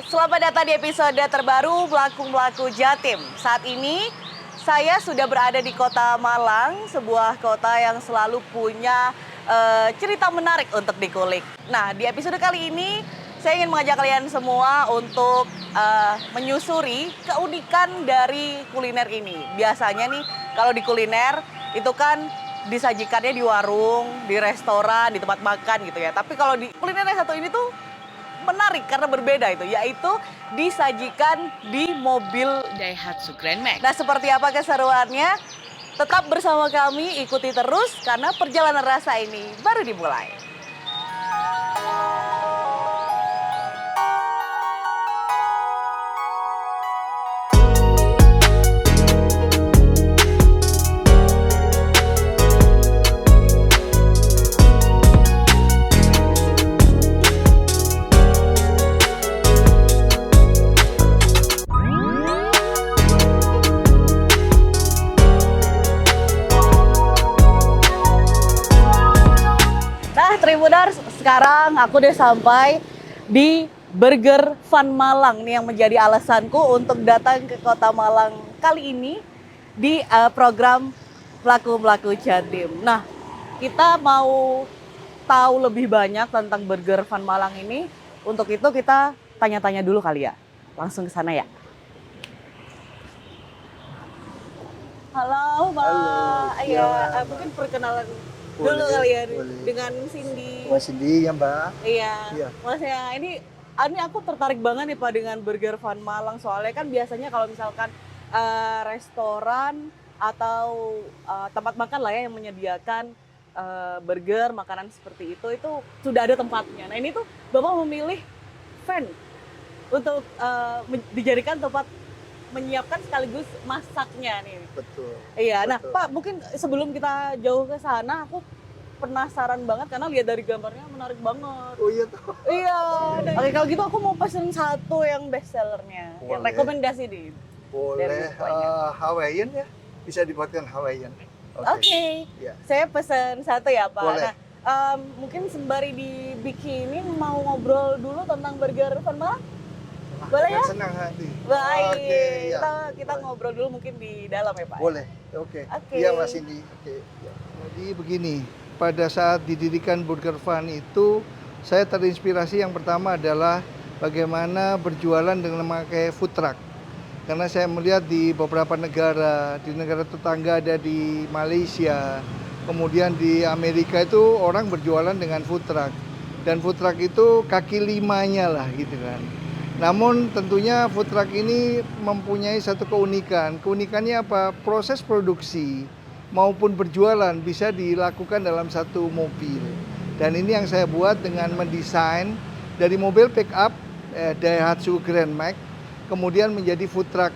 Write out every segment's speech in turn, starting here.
Selamat datang di episode terbaru Melaku Jatim. Saat ini saya sudah berada di Kota Malang, sebuah kota yang selalu punya cerita menarik untuk dikulik. Nah, di episode kali ini saya ingin mengajak kalian semua untuk menyusuri keunikan dari kuliner ini. Biasanya nih kalau di kuliner itu kan disajikannya di warung, di restoran, di tempat makan gitu ya. Tapi kalau di kuliner yang satu ini tuh menarik karena berbeda itu, yaitu disajikan di mobil Daihatsu Grand Max. Nah, seperti apa keseruannya? Tetap bersama kami, ikuti terus karena perjalanan rasa ini baru dimulai. Tribuners, sekarang aku udah sampai di Burger Fun Malang nih yang menjadi alasanku untuk datang ke Kota Malang kali ini di program Melaku Jatim. Nah, kita mau tahu lebih banyak tentang Burger Fun Malang ini. Untuk itu kita tanya-tanya dulu kali ya. Langsung ke sana ya. Halo, Mbak. Halo. Ya, mungkin perkenalan dulu kali ya dengan Cindy. Mas Cindy ya Mbak. Iya. Mas ya, ini aku tertarik banget nih Pak dengan Burger Fun Malang, soalnya kan biasanya kalau misalkan restoran atau tempat makan lah ya yang menyediakan burger, makanan seperti itu sudah ada tempatnya. Nah, ini tuh Bapak memilih Fun untuk dijadikan tempat menyiapkan sekaligus masaknya nih. Betul. Iya, betul. Nah Pak, mungkin sebelum kita jauh ke sana, aku penasaran banget karena lihat dari gambarnya menarik banget. Oh iya tuh. Iya. Oke, kalau gitu aku mau pesen satu yang best sellernya, yang rekomendasi nih. Boleh. Hawaiian ya, bisa dibuatkan Hawaiian. Oke. Ya. Saya pesen satu ya Pak. Boleh. Nah, mungkin sembari dibikinin mau ngobrol dulu tentang Burger Fun Malang. Boleh ya? Senang hati. Baik, Oke, ya. kita ngobrol dulu mungkin di dalam ya Pak. Boleh, oke. Oke. Iya Mas Cindy. Oke. Ya. Jadi begini, pada saat didirikan Burger Fun itu, saya terinspirasi yang pertama adalah bagaimana berjualan dengan memakai food truck. Karena saya melihat di beberapa negara, di negara tetangga ada di Malaysia, kemudian di Amerika itu orang berjualan dengan food truck. Dan food truck itu kaki limanya lah gitu kan. Namun tentunya food truck ini mempunyai satu keunikan. Keunikannya apa? Proses produksi maupun berjualan bisa dilakukan dalam satu mobil. Dan ini yang saya buat dengan mendesain dari mobil pick up Daihatsu Grand Max, kemudian menjadi food truck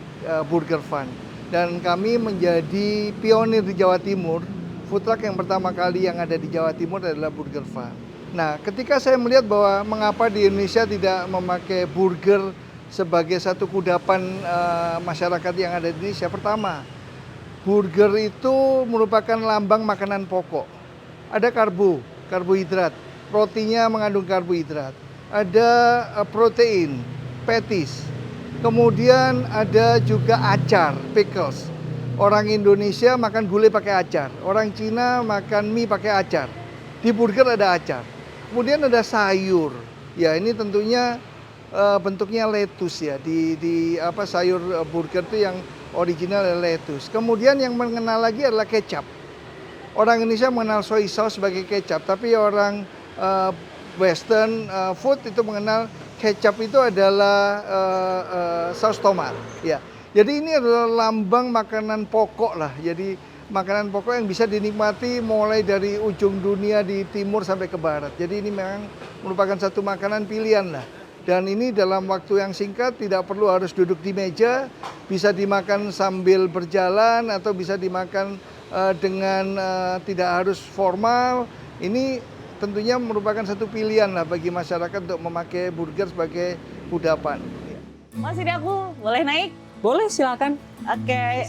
Burger Fun. Dan kami menjadi pionir di Jawa Timur. Food truck yang pertama kali yang ada di Jawa Timur adalah Burger Fun. Nah, ketika saya melihat bahwa mengapa di Indonesia tidak memakai burger sebagai satu kudapan masyarakat yang ada di Indonesia. Pertama, burger itu merupakan lambang makanan pokok. Ada karbohidrat, proteinnya mengandung karbohidrat. Ada protein, patties. Kemudian ada juga acar, pickles. Orang Indonesia makan gulai pakai acar, orang Cina makan mie pakai acar. Di burger ada acar. Kemudian ada sayur, ya ini tentunya bentuknya lettuce ya, di sayur burger itu yang original adalah lettuce. Kemudian yang mengenal lagi adalah kecap. Orang Indonesia mengenal soy sauce sebagai kecap, tapi orang Western food itu mengenal kecap itu adalah saus tomat. Ya, jadi ini adalah lambang makanan pokok lah. Jadi makanan pokok yang bisa dinikmati mulai dari ujung dunia di timur sampai ke barat. Jadi ini memang merupakan satu makanan pilihan lah. Dan ini dalam waktu yang singkat, tidak perlu harus duduk di meja, bisa dimakan sambil berjalan atau bisa dimakan dengan tidak harus formal. Ini tentunya merupakan satu pilihan lah bagi masyarakat untuk memakai burger sebagai kudapan. Mas, ini aku boleh naik? Boleh, silakan. Oke,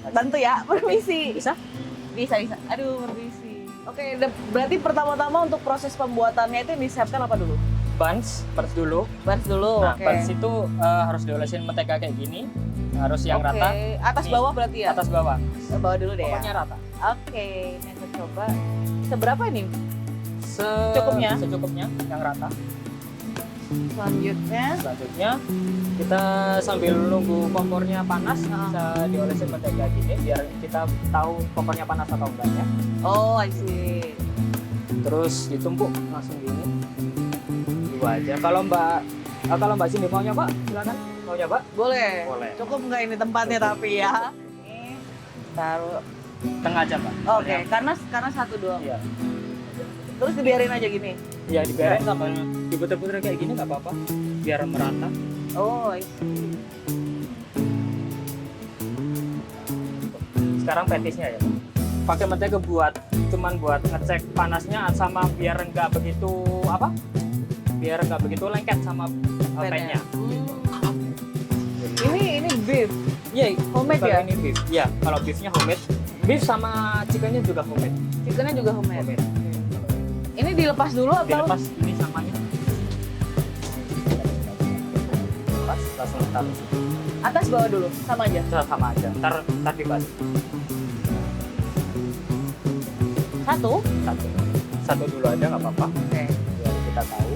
bantu ya, permisi. Bisa? Bisa. Aduh, permisi. Oke, berarti pertama-tama untuk proses pembuatannya itu disiapkan apa dulu? buns dulu. Buns dulu, Nah, oke. buns itu harus diolesin mentega kayak gini, harus yang Oke, rata. atas Nih, bawah berarti ya? Atas bawah. Bawah dulu deh Pokoknya ya. rata. Oke, ini aku coba. Seberapa ini? Secukupnya yang rata. Selanjutnya, Kita sambil nunggu kompornya panas, bisa diolesin mentega gini biar kita tahu kompornya panas atau enggaknya. oh I see. Terus ditumpuk langsung gini. Dua aja. Kalau Mbak Cindy mau nyoba, silakan. Mau nyoba? Boleh. Boleh. Cukup nggak ini tempatnya Cukup. tapi ya? Ini taruh. Tengah aja, Mbak. Oke, karena satu doang. Iya. Terus dibiarin aja gini. Ya dibiarin sampai diputer-puter kayak gini nggak apa-apa, biar merata. Oh, I see. Sekarang petisnya ya, Pak. Pakai mentega cuman buat ngecek panasnya sama biar nggak begitu biar nggak begitu lengket sama pennya. Ini beef. Iya, Homemade kalau ya? ini beef. Iya, kalau beefnya homemade. Beef sama chickennya juga homemade. Chickennya juga homemade. Homemade. Ini dilepas dulu atau? Dilepas ini samanya. Lepas langsung taruh. Atas bawah dulu, sama aja. Sama aja. Ntar dibahas. Satu. Satu dulu aja nggak apa-apa. Oke. Biar kita tahu.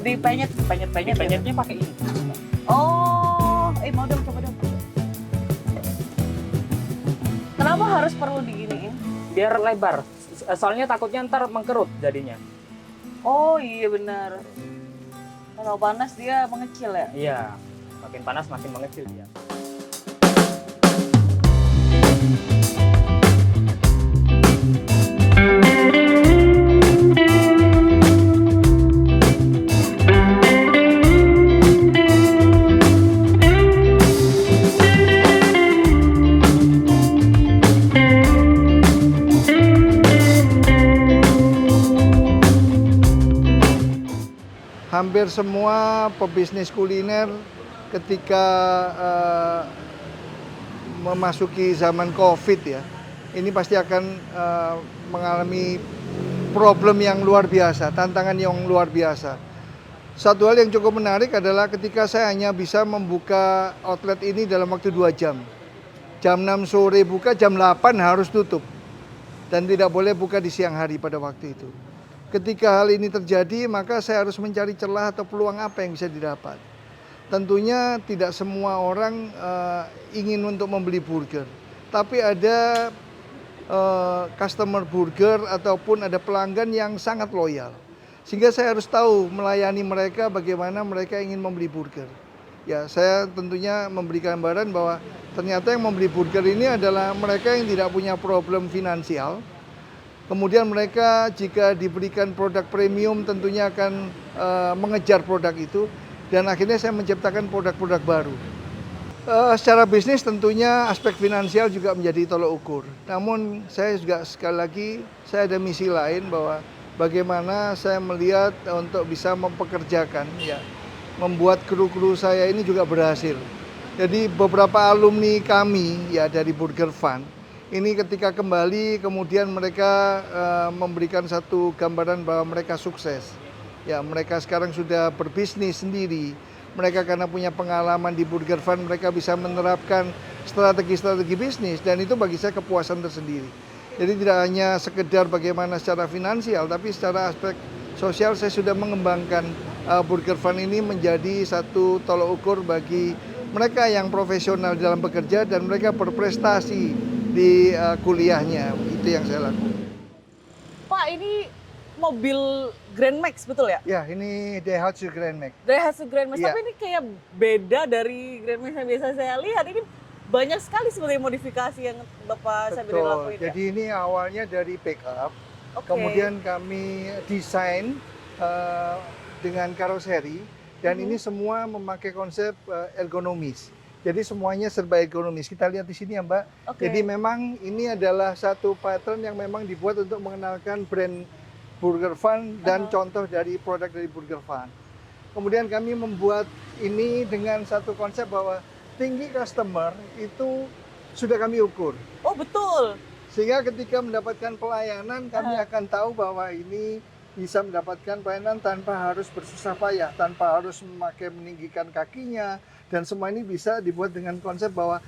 Dipenyet. Penyetnya pakai ini. Oh, mau dong, coba dong. Kenapa harus perlu diginiin? Biar lebar. Soalnya takutnya ntar mengkerut jadinya. Oh iya benar. Kalau panas dia mengecil ya. Iya. Makin panas makin mengecil dia. Hampir semua pebisnis kuliner ketika memasuki zaman COVID ya, ini pasti akan mengalami problem yang luar biasa, tantangan yang luar biasa. Satu hal yang cukup menarik adalah ketika saya hanya bisa membuka outlet ini dalam waktu 2 jam. Jam 6 sore buka, jam 8 harus tutup. Dan tidak boleh buka di siang hari pada waktu itu. Ketika hal ini terjadi, maka saya harus mencari celah atau peluang apa yang bisa didapat. Tentunya tidak semua orang ingin untuk membeli burger. Tapi ada customer burger ataupun ada pelanggan yang sangat loyal. Sehingga saya harus tahu melayani mereka bagaimana mereka ingin membeli burger. Ya, saya tentunya memberi gambaran bahwa ternyata yang membeli burger ini adalah mereka yang tidak punya problem finansial. Kemudian mereka jika diberikan produk premium tentunya akan mengejar produk itu. Dan akhirnya saya menciptakan produk-produk baru. Secara bisnis tentunya aspek finansial juga menjadi tolok ukur. Namun saya juga sekali lagi saya ada misi lain bahwa bagaimana saya melihat untuk bisa mempekerjakan, ya, membuat kru-kru saya ini juga berhasil. Jadi beberapa alumni kami ya dari Burger Fun ini ketika kembali kemudian mereka memberikan satu gambaran bahwa mereka sukses. Ya, mereka sekarang sudah berbisnis sendiri. Mereka karena punya pengalaman di Burger Fun, mereka bisa menerapkan strategi-strategi bisnis dan itu bagi saya kepuasan tersendiri. Jadi tidak hanya sekedar bagaimana secara finansial, tapi secara aspek sosial saya sudah mengembangkan Burger Fun ini menjadi satu tolok ukur bagi mereka yang profesional dalam bekerja dan mereka berprestasi di kuliahnya. Itu yang saya lakukan. Pak, ini mobil Grand Max betul ya? Ya, ini Daihatsu Grand Max. Daihatsu Grand Max, Iya. tapi ini kayak beda dari Grand Max yang biasa saya lihat. Ini banyak sekali sebenarnya modifikasi yang Bapak Sabiri lakuin ya? Jadi ini awalnya dari pickup, Oke. kemudian kami desain dengan karoseri, dan ini semua memakai konsep ergonomis. Jadi semuanya serba ergonomis. Kita lihat di sini ya Mbak. Oke. Jadi memang ini adalah satu pattern yang memang dibuat untuk mengenalkan brand Burger Fun dan contoh dari produk dari Burger Fun. Kemudian kami membuat ini dengan satu konsep bahwa tinggi customer itu sudah kami ukur. Oh betul. Sehingga ketika mendapatkan pelayanan kami akan tahu bahwa ini bisa mendapatkan pelayanan tanpa harus bersusah payah, tanpa harus meninggikan kakinya, dan semua ini bisa dibuat dengan konsep bahwa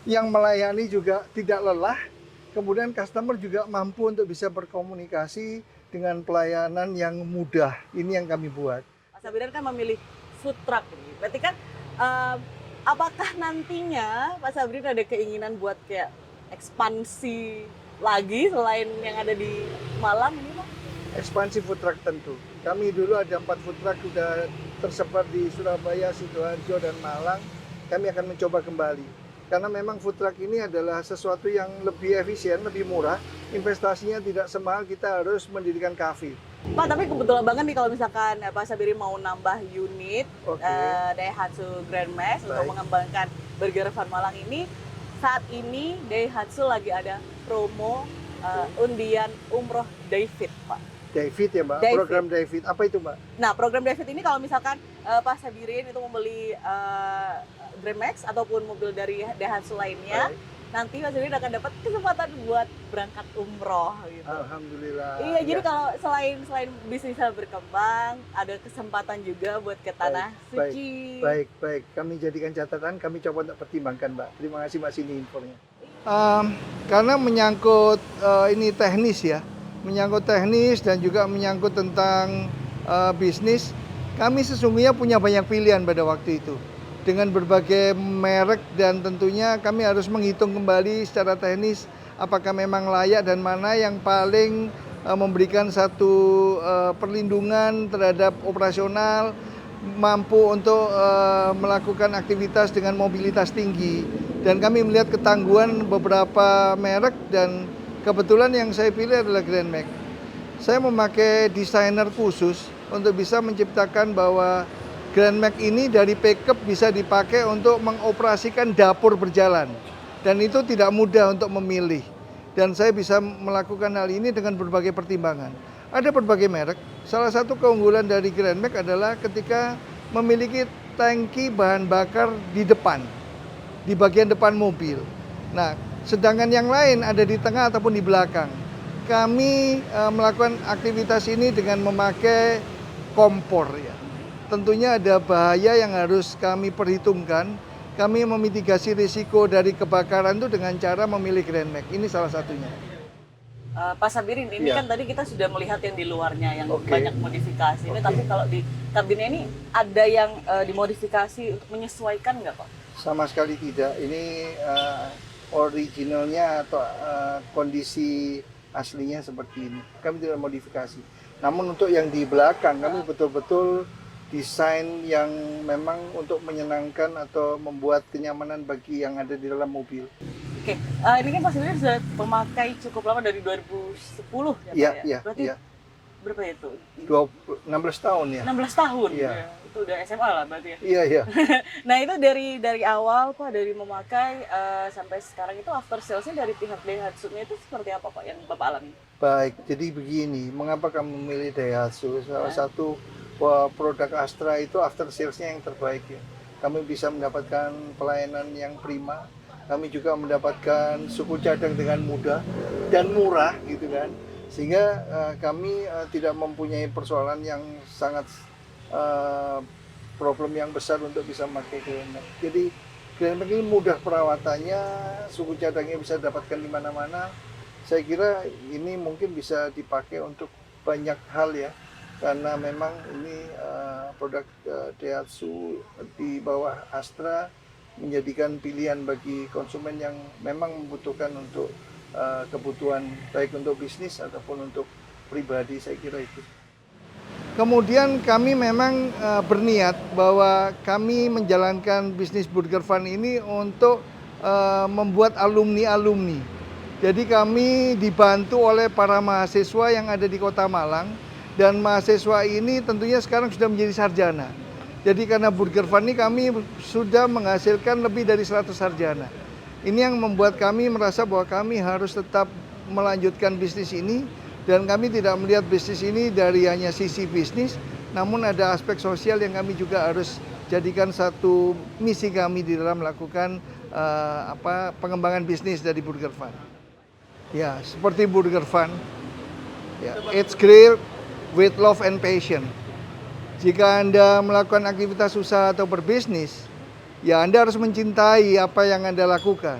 yang melayani juga tidak lelah, kemudian customer juga mampu untuk bisa berkomunikasi dengan pelayanan yang mudah. Ini yang kami buat. Pak Sabirin kan memilih food truck ini. Berarti kan apakah nantinya Pak Sabirin ada keinginan buat kayak ekspansi lagi selain yang ada di Malang ini, Pak? Ekspansi food truck tentu. Kami dulu ada 4 food truck sudah tersebar di Surabaya, Sidoarjo, dan Malang. Kami akan mencoba kembali. Karena memang food truck ini adalah sesuatu yang lebih efisien, lebih murah. Investasinya tidak semahal kita harus mendirikan kafe. Pak, tapi kebetulan banget nih kalau misalkan Pak Sabirin mau nambah unit Daihatsu Grand Max untuk mengembangkan Burger Fun Malang ini. Saat ini Daihatsu lagi ada promo undian umroh David, Pak. David ya Mbak, David. program David. Apa itu Mbak? Nah, program David ini kalau misalkan Pak Sabirin itu membeli Grand Max ataupun mobil dari Daihatsu lainnya, nanti Pak Sabirin akan dapat kesempatan buat berangkat umroh gitu. Alhamdulillah. Iya, jadi kalau selain bisnisnya berkembang, ada kesempatan juga buat ke tanah suci. Baik. Kami jadikan catatan, kami coba untuk pertimbangkan Mbak. Terima kasih Mbak Sini infonya. Karena menyangkut ini teknis ya, menyangkut teknis dan juga menyangkut tentang bisnis, kami sesungguhnya punya banyak pilihan pada waktu itu. Dengan berbagai merek dan tentunya kami harus menghitung kembali secara teknis apakah memang layak dan mana yang paling memberikan satu perlindungan terhadap operasional, mampu untuk melakukan aktivitas dengan mobilitas tinggi. Dan kami melihat ketangguhan beberapa merek dan kebetulan yang saya pilih adalah Grand Max. Saya memakai desainer khusus untuk bisa menciptakan bahwa Grand Max ini dari pickup bisa dipakai untuk mengoperasikan dapur berjalan. Dan itu tidak mudah untuk memilih. Dan saya bisa melakukan hal ini dengan berbagai pertimbangan. Ada berbagai merek. Salah satu keunggulan dari Grand Max adalah ketika memiliki tangki bahan bakar di depan, di bagian depan mobil. Nah, sedangkan yang lain ada di tengah ataupun di belakang. Kami melakukan aktivitas ini dengan memakai kompor ya. Tentunya ada bahaya yang harus kami perhitungkan. Kami memitigasi risiko dari kebakaran itu dengan cara memilih Grand Max. Ini salah satunya. Pak Sabirin, ini kan tadi kita sudah melihat yang di luarnya yang banyak modifikasi. Ini tapi kalau di kabinnya ini ada yang dimodifikasi untuk menyesuaikan nggak, Pak? Sama sekali tidak. Ini originalnya atau kondisi aslinya seperti ini. Kami tidak modifikasi. Namun untuk yang di belakang kami betul-betul desain yang memang untuk menyenangkan atau membuat kenyamanan bagi yang ada di dalam mobil. Oke, ini kan Pak Sabirin sudah memakai cukup lama dari 2010 ya Pak ya? Iya. Berarti berapa itu? 16 tahun ya. 16 tahun? Iya. Ya. Itu udah SMA lah berarti ya? Iya. Nah itu dari awal Pak, dari memakai sampai sekarang itu after sales-nya dari pihak Daihatsu-nya itu seperti apa Pak yang Bapak alami? Baik, jadi begini, mengapa kami memilih Daihatsu? Salah satu produk Astra itu after sales-nya yang terbaik ya. Kami bisa mendapatkan pelayanan yang prima. Kami juga mendapatkan suku cadang dengan mudah dan murah gitu kan. Sehingga kami tidak mempunyai persoalan yang sangat problem yang besar untuk bisa memakai Grand Max. Jadi Grand Max ini mudah perawatannya, suku cadangnya bisa dapatkan di mana-mana. Saya kira ini mungkin bisa dipakai untuk banyak hal ya. Karena memang ini produk Daihatsu di bawah Astra menjadikan pilihan bagi konsumen yang memang membutuhkan untuk kebutuhan baik untuk bisnis ataupun untuk pribadi, saya kira itu. Kemudian kami memang berniat bahwa kami menjalankan bisnis Burger Fun ini untuk membuat alumni-alumni. Jadi kami dibantu oleh para mahasiswa yang ada di Kota Malang. Dan mahasiswa ini tentunya sekarang sudah menjadi sarjana. Jadi karena Burger Fun ini kami sudah menghasilkan lebih dari 100 sarjana. Ini yang membuat kami merasa bahwa kami harus tetap melanjutkan bisnis ini. Dan kami tidak melihat bisnis ini dari hanya sisi bisnis, namun ada aspek sosial yang kami juga harus jadikan satu misi kami di dalam melakukan pengembangan bisnis dari Burger Fun. Ya, seperti Burger Fun, ya, It's Grill, with love and passion. Jika Anda melakukan aktivitas usaha atau berbisnis, ya Anda harus mencintai apa yang Anda lakukan.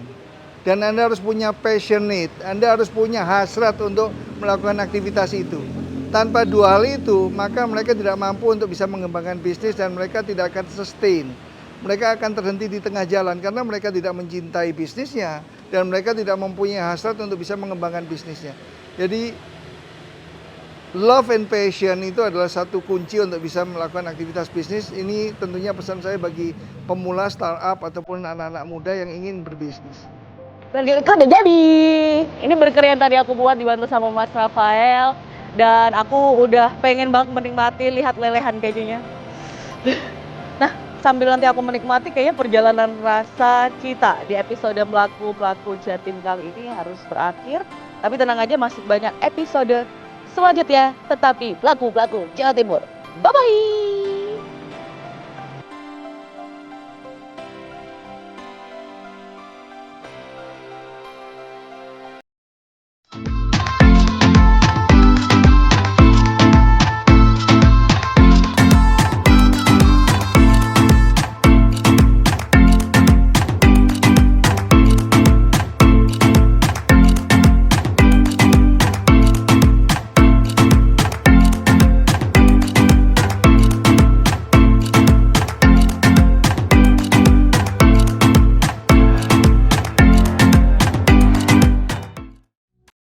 Dan Anda harus punya passionate, Anda harus punya hasrat untuk melakukan aktivitas itu. Tanpa dua hal itu, maka mereka tidak mampu untuk bisa mengembangkan bisnis dan mereka tidak akan sustain. Mereka akan terhenti di tengah jalan karena mereka tidak mencintai bisnisnya dan mereka tidak mempunyai hasrat untuk bisa mengembangkan bisnisnya. Jadi love and passion itu adalah satu kunci untuk bisa melakukan aktivitas bisnis. Ini tentunya pesan saya bagi pemula startup ataupun anak-anak muda yang ingin berbisnis. Burger itu udah jadi. Ini burger yang tadi aku buat dibantu sama Mas Rafael. Dan aku udah pengen banget menikmati lihat lelehan kejunya. Nah, sambil nanti aku menikmati, kayaknya perjalanan rasa kita di episode Pelaku Jatim kali ini harus berakhir. Tapi tenang aja, masih banyak episode selanjutnya. Tetapi Pelaku Jawa Timur. Bye-bye!